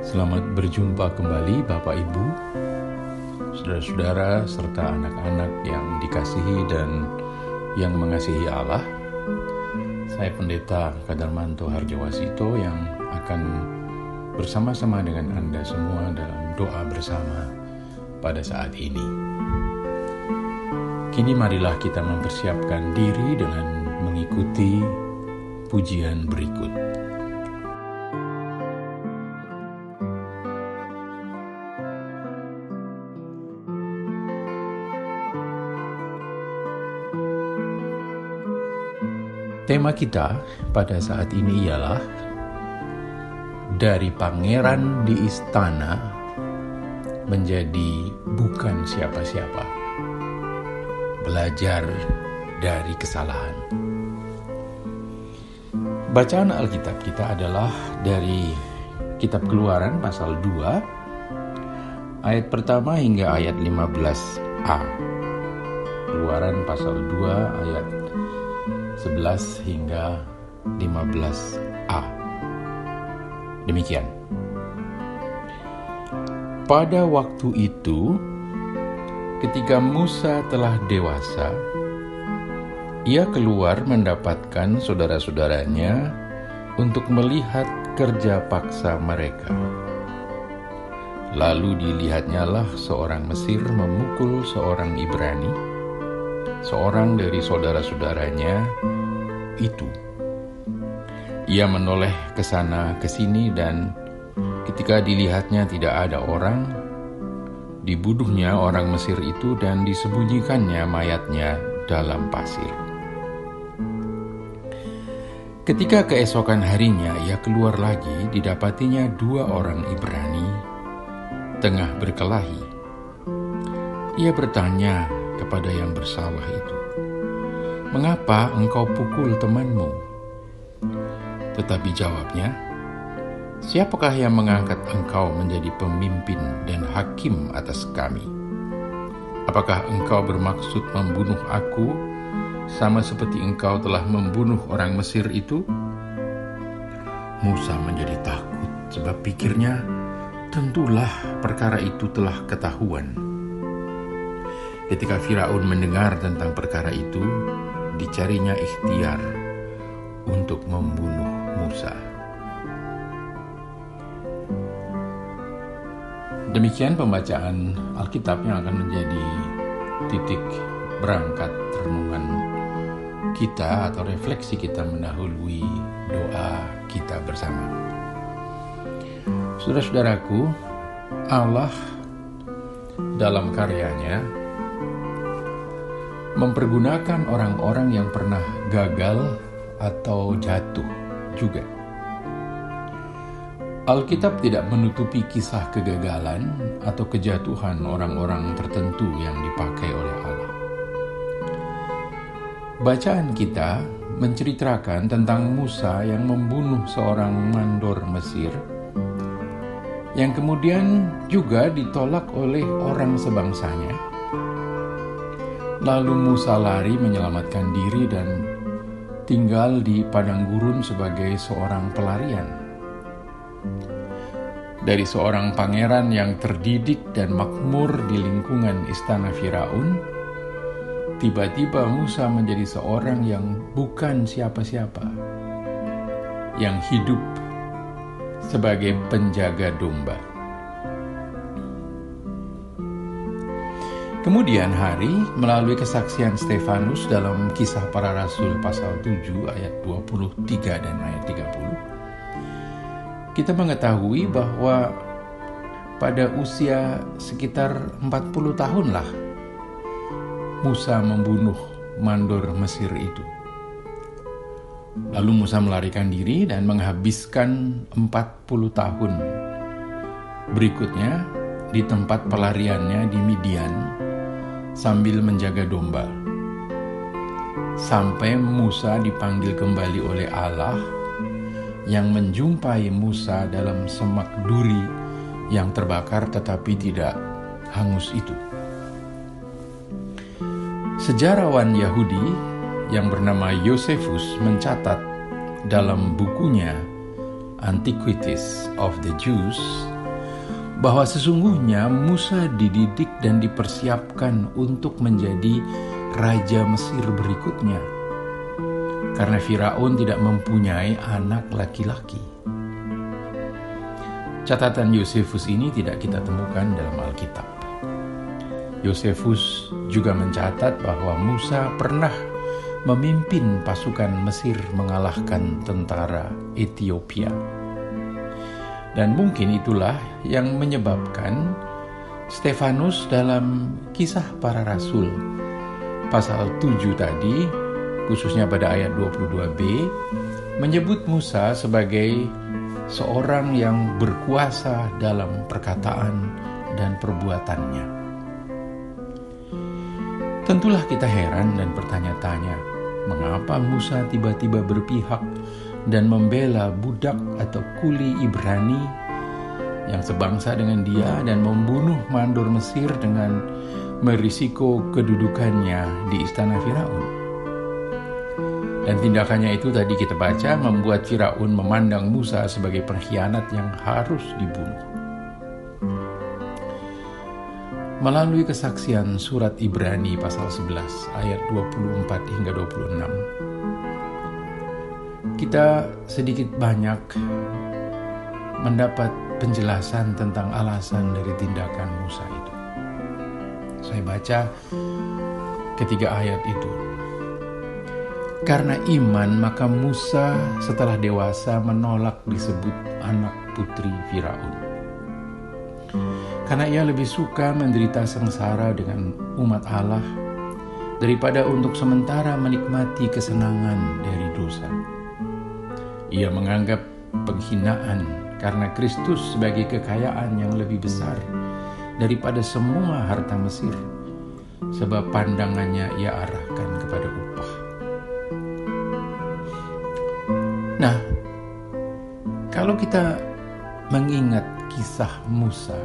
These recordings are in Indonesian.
Selamat berjumpa kembali Bapak Ibu, saudara-saudara serta anak-anak yang dikasihi dan yang mengasihi Allah. Saya Pendeta Kadarmanto Harjawasito yang akan bersama-sama dengan Anda semua dalam doa bersama pada saat ini. Kini marilah kita mempersiapkan diri dengan mengikuti pujian berikut. Tema kita pada saat ini ialah dari pangeran di istana menjadi bukan siapa-siapa. Belajar dari kesalahan. Bacaan Alkitab kita adalah dari Kitab Keluaran pasal 2 ayat pertama hingga ayat 15a. Keluaran pasal 2 ayat 11 hingga 15a. Demikian. Pada waktu itu, ketika Musa telah dewasa, ia keluar mendapatkan saudara-saudaranya untuk melihat kerja paksa mereka. Lalu dilihatnyalah seorang Mesir memukul seorang Ibrani, seorang dari saudara-saudaranya itu. Ia menoleh ke sana ke sini dan ketika dilihatnya tidak ada orang, dibunuhnya orang Mesir itu dan disembunyikannya mayatnya dalam pasir. Ketika keesokan harinya ia keluar lagi, didapatinya 2 orang Ibrani tengah berkelahi. Ia bertanya kepada yang bersalah itu, "Mengapa engkau pukul temanmu?" Tetapi jawabnya, "Siapakah yang mengangkat engkau menjadi pemimpin dan hakim atas kami? Apakah engkau bermaksud membunuh aku sama seperti engkau telah membunuh orang Mesir itu?" Musa menjadi takut sebab pikirnya, tentulah perkara itu telah ketahuan. Ketika Firaun mendengar tentang perkara itu, dicarinya ikhtiar untuk membunuh Musa. Demikian pembacaan Alkitab yang akan menjadi titik berangkat renungan kita atau refleksi kita mendahului doa kita bersama. Saudara-saudaraku, Allah dalam karyanya mempergunakan orang-orang yang pernah gagal atau jatuh juga. Alkitab tidak menutupi kisah kegagalan atau kejatuhan orang-orang tertentu yang dipakai oleh Allah. Bacaan kita menceritakan tentang Musa yang membunuh seorang mandor Mesir, yang kemudian juga ditolak oleh orang sebangsanya. Lalu Musa lari menyelamatkan diri dan tinggal di padang gurun sebagai seorang pelarian. Dari seorang pangeran yang terdidik dan makmur di lingkungan istana Firaun, tiba-tiba Musa menjadi seorang yang bukan siapa-siapa, yang hidup sebagai penjaga domba. Kemudian hari, melalui kesaksian Stefanus dalam Kisah Para Rasul pasal 7 ayat 23 dan ayat 30, kita mengetahui bahwa pada usia sekitar 40 tahunlah Musa membunuh mandor Mesir itu. Lalu Musa melarikan diri dan menghabiskan 40 tahun berikutnya di tempat pelariannya di Midian sambil menjaga domba. Sampai Musa dipanggil kembali oleh Allah yang menjumpai Musa dalam semak duri yang terbakar tetapi tidak hangus itu. Sejarawan Yahudi yang bernama Josephus mencatat dalam bukunya Antiquities of the Jews bahwa sesungguhnya Musa dididik dan dipersiapkan untuk menjadi raja Mesir berikutnya, karena Firaun tidak mempunyai anak laki-laki. Catatan Yosefus ini tidak kita temukan dalam Alkitab. Yosefus juga mencatat bahwa Musa pernah memimpin pasukan Mesir mengalahkan tentara Ethiopia. Dan mungkin itulah yang menyebabkan Stefanus dalam Kisah Para Rasul pasal 7 tadi, khususnya pada ayat 22b, menyebut Musa sebagai seorang yang berkuasa dalam perkataan dan perbuatannya. Tentulah kita heran dan bertanya-tanya, mengapa Musa tiba-tiba berpihak dan membela budak atau kuli Ibrani yang sebangsa dengan dia dan membunuh mandor Mesir dengan merisiko kedudukannya di istana Firaun. Dan tindakannya itu tadi kita baca membuat Firaun memandang Musa sebagai pengkhianat yang harus dibunuh. Melalui kesaksian surat Ibrani pasal 11 ayat 24 hingga 26, kita sedikit banyak mendapat penjelasan tentang alasan dari tindakan Musa itu. Saya baca ketiga ayat itu. Karena iman maka Musa setelah dewasa menolak disebut anak putri Firaun. Karena ia lebih suka menderita sengsara dengan umat Allah daripada untuk sementara menikmati kesenangan dari dosa. Ia menganggap penghinaan karena Kristus sebagai kekayaan yang lebih besar daripada semua harta Mesir, sebab pandangannya ia arahkan kepada upah. Nah, kalau kita mengingat kisah Musa,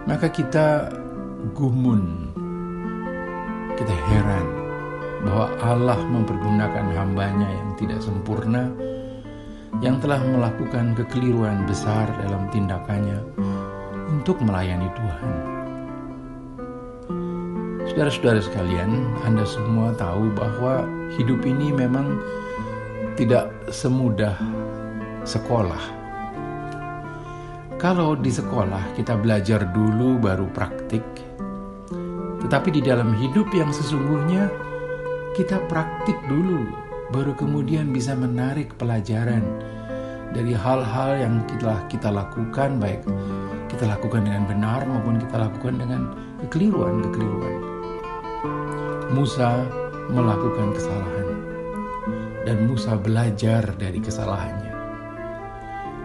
maka kita gumun, kita heran bahwa Allah mempergunakan hamba-Nya yang tidak sempurna, yang telah melakukan kekeliruan besar dalam tindakannya untuk melayani Tuhan. Saudara-saudara sekalian, Anda semua tahu bahwa hidup ini memang tidak semudah sekolah. Kalau di sekolah kita belajar dulu baru praktik, tetapi di dalam hidup yang sesungguhnya kita praktik dulu baru kemudian bisa menarik pelajaran dari hal-hal yang kita lakukan, baik kita lakukan dengan benar maupun kita lakukan dengan kekeliruan. Musa melakukan kesalahan dan Musa belajar dari kesalahannya.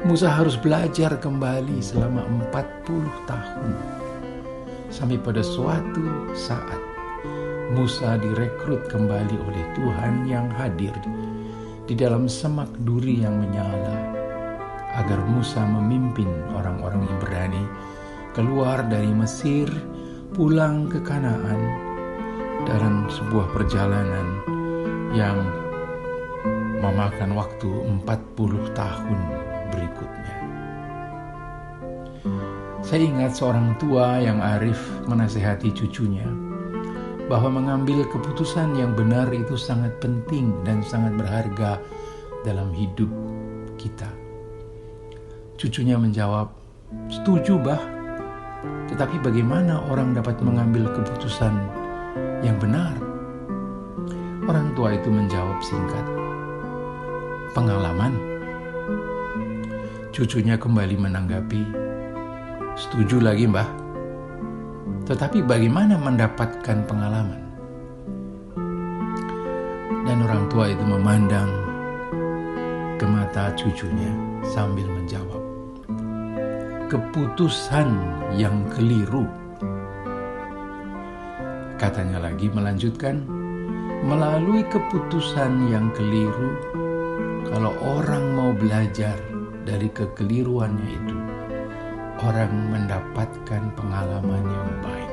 Musa harus belajar kembali selama 40 tahun. Sampai pada suatu saat Musa direkrut kembali oleh Tuhan yang hadir di dalam semak duri yang menyala, agar Musa memimpin orang-orang Ibrani keluar dari Mesir, pulang ke Kanaan dalam sebuah perjalanan yang memakan waktu 40 tahun berikutnya. Saya ingat seorang tua yang arif menasihati cucunya bahwa mengambil keputusan yang benar itu sangat penting dan sangat berharga dalam hidup kita. Cucunya menjawab, "Setuju, Bah. Tetapi bagaimana orang dapat mengambil keputusan yang benar?" Orang tua itu menjawab singkat, "Pengalaman." Cucunya kembali menanggapi, "Setuju lagi, Mbah. Tetapi bagaimana mendapatkan pengalaman?" Dan orang tua itu memandang ke mata cucunya sambil menjawab, "Keputusan yang keliru." Katanya lagi melanjutkan, "Melalui keputusan yang keliru, kalau orang mau belajar dari kekeliruannya itu, orang mendapatkan pengalaman yang baik.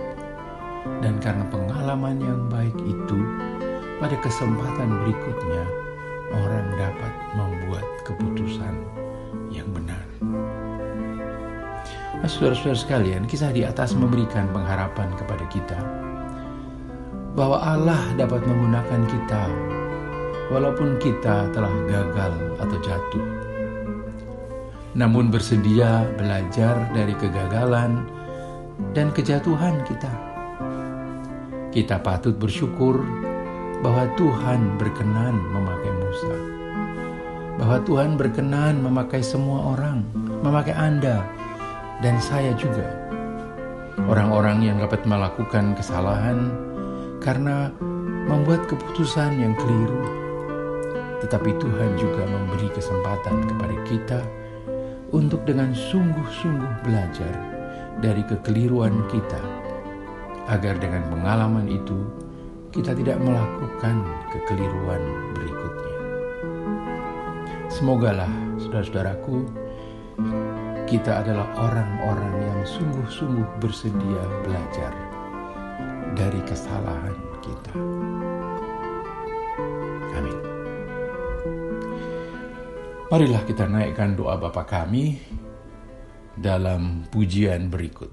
Dan karena pengalaman yang baik itu, pada kesempatan berikutnya, orang dapat membuat keputusan yang benar." saudara-saudara sekalian, kisah di atas memberikan pengharapan kepada kita bahwa Allah dapat menggunakan kita walaupun kita telah gagal atau jatuh. Namun bersedia belajar dari kegagalan dan kejatuhan kita. Kita patut bersyukur bahwa Tuhan berkenan memakai Musa, bahwa Tuhan berkenan memakai semua orang, memakai Anda dan saya juga. Orang-orang yang dapat melakukan kesalahan karena membuat keputusan yang keliru. Tetapi Tuhan juga memberi kesempatan kepada kita untuk dengan sungguh-sungguh belajar dari kekeliruan kita, agar dengan pengalaman itu kita tidak melakukan kekeliruan berikutnya. Semogalah saudara-saudaraku, kita adalah orang-orang yang sungguh-sungguh bersedia belajar dari kesalahan kita. Amin. Marilah kita naikkan doa Bapa kami dalam pujian berikut.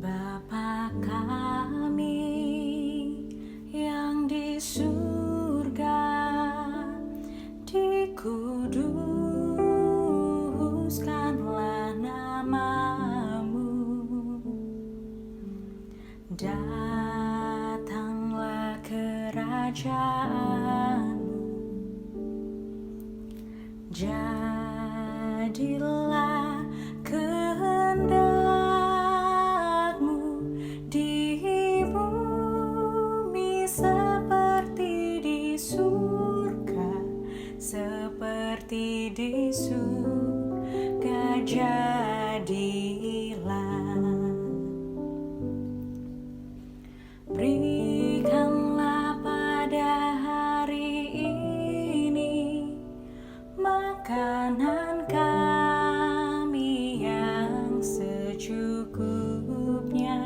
Bapa kami yang di surga, dikuduskanlah namamu, datanglah kerajaanmu, jadilah kehendakmu di bumi seperti di surga, seperti di surga jadilah. Berikanlah pada hari ini makanan kami yang secukupnya.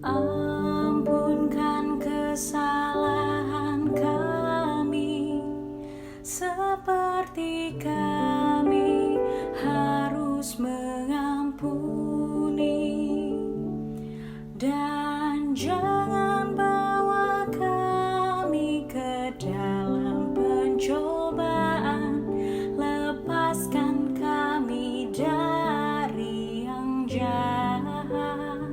Ampunkan kesalahan kami seperti kami harus mengampuni. Dan jangan bawa kami ke dalam pencobaan, lepaskan kami dari yang jahat,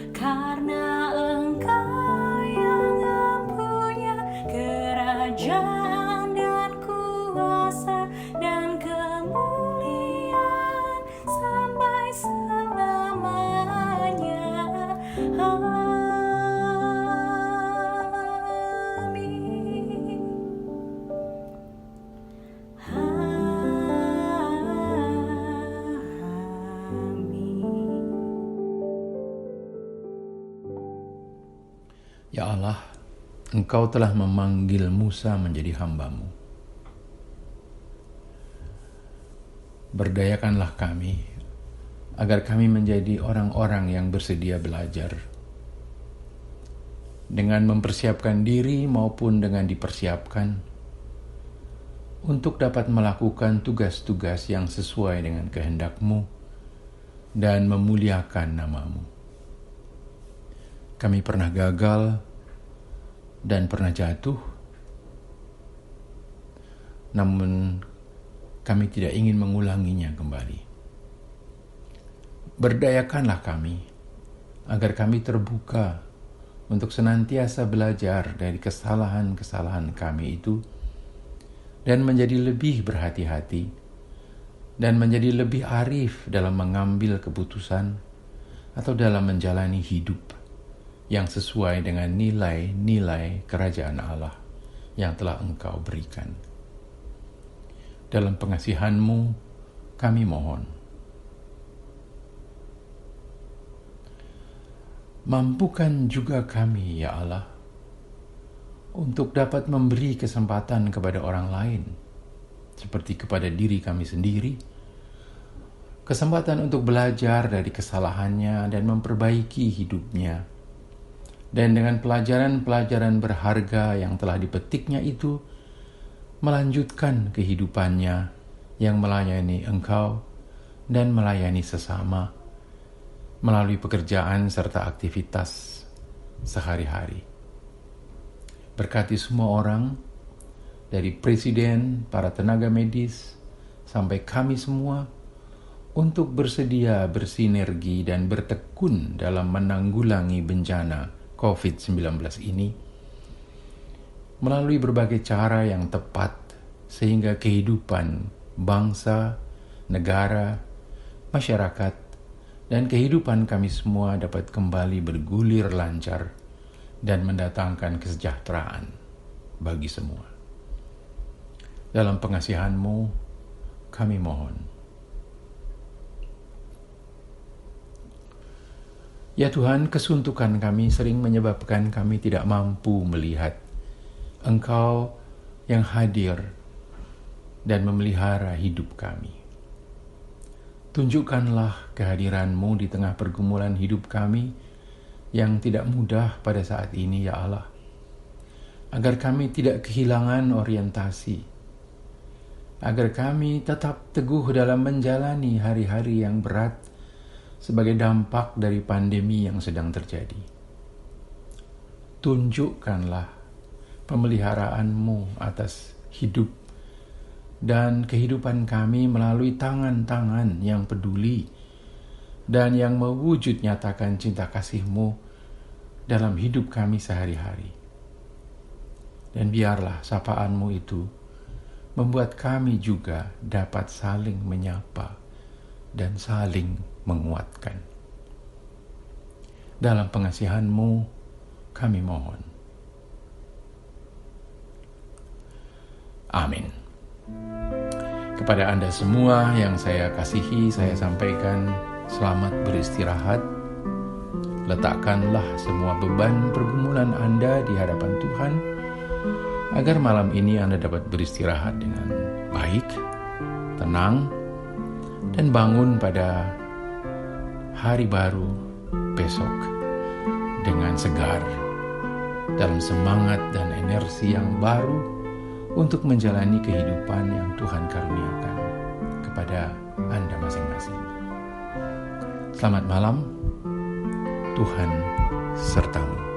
karena Engkau yang mempunyai kerajaan dan kuasa dan kemuliaan sampai selamanya. Amin. Ya Allah, Engkau telah memanggil Musa menjadi hamba-Mu. Berdayakanlah kami, agar kami menjadi orang-orang yang bersedia belajar, dengan mempersiapkan diri maupun dengan dipersiapkan, untuk dapat melakukan tugas-tugas yang sesuai dengan kehendak-Mu dan memuliakan nama-Mu. Kami pernah gagal dan pernah jatuh, namun kami tidak ingin mengulanginya kembali. Berdayakanlah kami, agar kami terbuka untuk senantiasa belajar dari kesalahan-kesalahan kami itu, dan menjadi lebih berhati-hati, dan menjadi lebih arif dalam mengambil keputusan atau dalam menjalani hidup yang sesuai dengan nilai-nilai kerajaan Allah yang telah Engkau berikan. Dalam pengasihan-Mu kami mohon. Mampukan juga kami, ya Allah, untuk dapat memberi kesempatan kepada orang lain, seperti kepada diri kami sendiri, kesempatan untuk belajar dari kesalahannya dan memperbaiki hidupnya. Dan dengan pelajaran-pelajaran berharga yang telah dipetiknya itu, melanjutkan kehidupannya yang melayani Engkau dan melayani sesama melalui pekerjaan serta aktivitas sehari-hari. Berkati semua orang, dari presiden, para tenaga medis, sampai kami semua, untuk bersedia bersinergi dan bertekun dalam menanggulangi bencana COVID-19 ini melalui berbagai cara yang tepat sehingga kehidupan bangsa, negara, masyarakat, dan kehidupan kami semua dapat kembali bergulir lancar dan mendatangkan kesejahteraan bagi semua. Dalam pengasihan-Mu, kami mohon. Ya Tuhan, kesuntukan kami sering menyebabkan kami tidak mampu melihat Engkau yang hadir dan memelihara hidup kami. Tunjukkanlah kehadiran-Mu di tengah pergumulan hidup kami yang tidak mudah pada saat ini, ya Allah, agar kami tidak kehilangan orientasi, agar kami tetap teguh dalam menjalani hari-hari yang berat sebagai dampak dari pandemi yang sedang terjadi. Tunjukkanlah pemeliharaan-Mu atas hidup dan kehidupan kami melalui tangan-tangan yang peduli dan yang mewujud nyatakan cinta kasih-Mu dalam hidup kami sehari-hari. Dan biarlah sapaan-Mu itu membuat kami juga dapat saling menyapa dan saling menguatkan. Dalam pengasihan-Mu kami mohon. Amin. Kepada Anda semua yang saya kasihi, saya sampaikan selamat beristirahat. Letakkanlah semua beban pergumulan Anda di hadapan Tuhan, agar malam ini Anda dapat beristirahat dengan baik, tenang, dan bangun pada hari baru besok dengan segar, dalam semangat dan energi yang baru untuk menjalani kehidupan yang Tuhan karuniakan kepada Anda masing-masing. Selamat malam, Tuhan sertamu.